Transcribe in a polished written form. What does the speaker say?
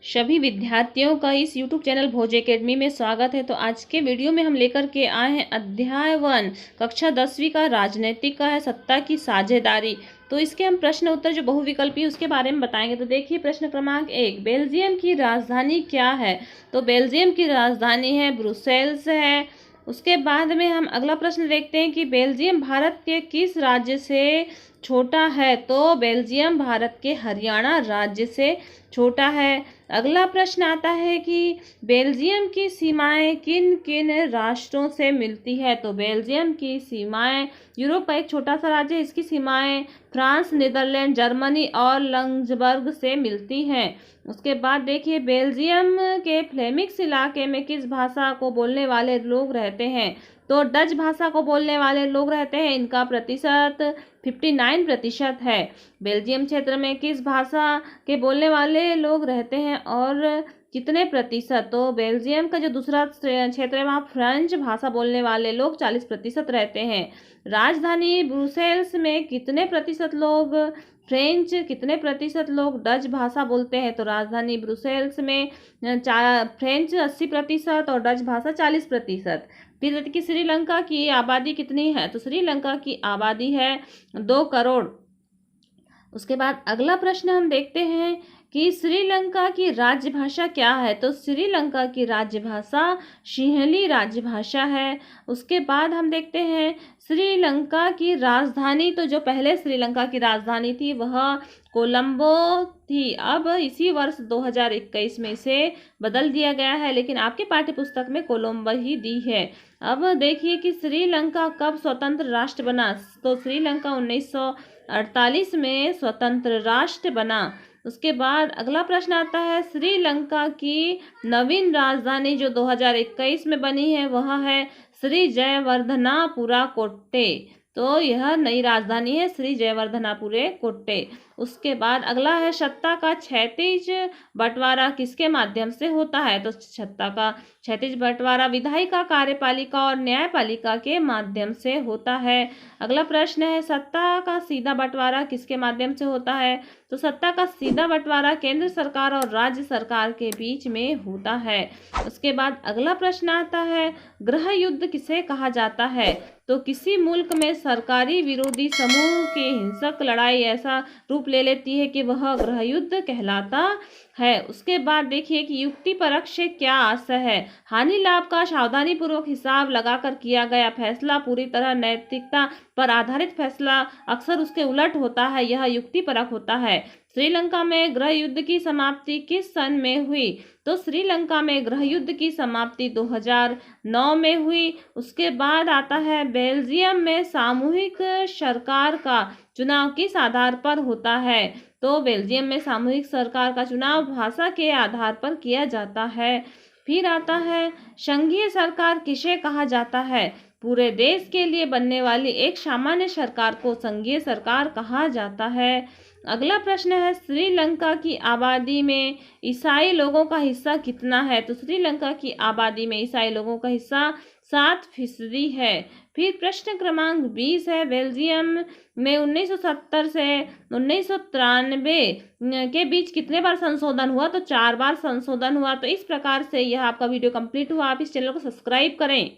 सभी विद्यार्थियों का इस YouTube चैनल भोज एकेडमी में स्वागत है। तो आज के वीडियो में हम लेकर के आए हैं अध्याय 1 कक्षा 10वीं का राजनीतिक का है सत्ता की साझेदारी। तो इसके हम प्रश्न उत्तर जो बहुविकल्पी उसके बारे में बताएंगे। तो देखिए प्रश्न क्रमांक 1, बेल्जियम की राजधानी क्या है? तो बेल्जियम की राजधानी है ब्रुसेल्स है। उसके बाद में हम अगला प्रश्न देखते हैं कि बेल्जियम भारत के किस राज्य से छोटा है? तो बेल्जियम भारत के हरियाणा राज्य से छोटा है। अगला प्रश्न आता है कि बेल्जियम की सीमाएं किन किन राष्ट्रों से मिलती है? तो बेल्जियम की सीमाएं यूरोप का एक छोटा सा राज्य है, इसकी सीमाएं फ्रांस, नीदरलैंड, जर्मनी और लग्जमबर्ग से मिलती हैं। उसके बाद देखिए बेल्जियम के फ्लेमिक्स इलाके में किस भाषा को बोलने वाले लोग रहते हैं? तो डच भाषा को बोलने वाले लोग रहते हैं, इनका प्रतिशत 59% है। बेल्जियम क्षेत्र में किस भाषा के बोलने वाले लोग रहते हैं और कितने प्रतिशत? तो बेल्जियम का जो दूसरा क्षेत्र है वहाँ फ्रेंच भाषा बोलने वाले लोग 40% रहते हैं। राजधानी ब्रुसेल्स में कितने प्रतिशत लोग फ्रेंच, कितने प्रतिशत लोग डच भाषा बोलते हैं? तो राजधानी ब्रुसेल्स में फ्रेंच 80% और डच भाषा 40%। फिर कि श्रीलंका की आबादी कितनी है? तो श्रीलंका की आबादी है 2 करोड़। उसके बाद अगला प्रश्न हम देखते हैं कि श्रीलंका की राजभाषा क्या है? तो श्रीलंका की राजभाषा सिंहली राजभाषा है। उसके बाद हम देखते हैं श्रीलंका की राजधानी, तो जो पहले श्रीलंका की राजधानी थी वह कोलंबो थी, अब इसी वर्ष 2021 में इसे बदल दिया गया है, लेकिन आपके पाठ्यपुस्तक में कोलंबो ही दी है। अब देखिए कि श्रीलंका कब स्वतंत्र राष्ट्र बना? तो श्रीलंका 1948 में स्वतंत्र राष्ट्र बना। उसके बाद अगला प्रश्न आता है श्रीलंका की नवीन राजधानी जो 2021 में बनी है वह है श्री जयवर्धनापुरा कोट्टे। तो यह नई राजधानी है श्री जयवर्धनापुरे कोट्टे। उसके बाद अगला है सत्ता का क्षैतिज बंटवारा किसके माध्यम से होता है? तो सत्ता का क्षैतिज बंटवारा विधायिका, कार्यपालिका और न्यायपालिका के माध्यम से होता है। अगला प्रश्न है सत्ता का सीधा बंटवारा किसके माध्यम से होता है? तो सत्ता का सीधा बंटवारा केंद्र सरकार और राज्य सरकार के बीच में होता है। उसके बाद अगला प्रश्न आता है गृह युद्ध किसे कहा जाता है? तो किसी मुल्क में सरकारी विरोधी समूह की हिंसक लड़ाई ऐसा रूप ले लेती है कि वह गृह युद्ध कहलाता है। उसके बाद देखिए कि युक्ति परक से क्या आशय है? हानि लाभ का सावधानी पूर्वक हिसाब लगाकर किया गया फैसला पूरी तरह नैतिकता पर आधारित फैसला अक्सर उसके उलट होता है, यह युक्ति परक होता है। श्रीलंका में गृह युद्ध की समाप्ति किस सन में हुई? तो श्रीलंका में गृह युद्ध की समाप्ति 2009 में हुई। उसके बाद आता है बेल्जियम में सामूहिक सरकार का चुनाव किस आधार पर होता है? तो बेल्जियम में सामूहिक सरकार का चुनाव भाषा के आधार पर किया जाता है। फिर आता है संघीय सरकार किसे कहा जाता है? पूरे देश के लिए बनने वाली एक सामान्य सरकार को संघीय सरकार कहा जाता है। अगला प्रश्न है श्रीलंका की आबादी में ईसाई लोगों का हिस्सा कितना है? तो श्रीलंका की आबादी में ईसाई लोगों का हिस्सा 7% है। फिर प्रश्न क्रमांक 20 है बेल्जियम में 1970 से 1993 के बीच कितने बार संशोधन हुआ? तो 4 बार संशोधन हुआ। तो इस प्रकार से यह आपका वीडियो कंप्लीट हुआ। आप इस चैनल को सब्सक्राइब करें।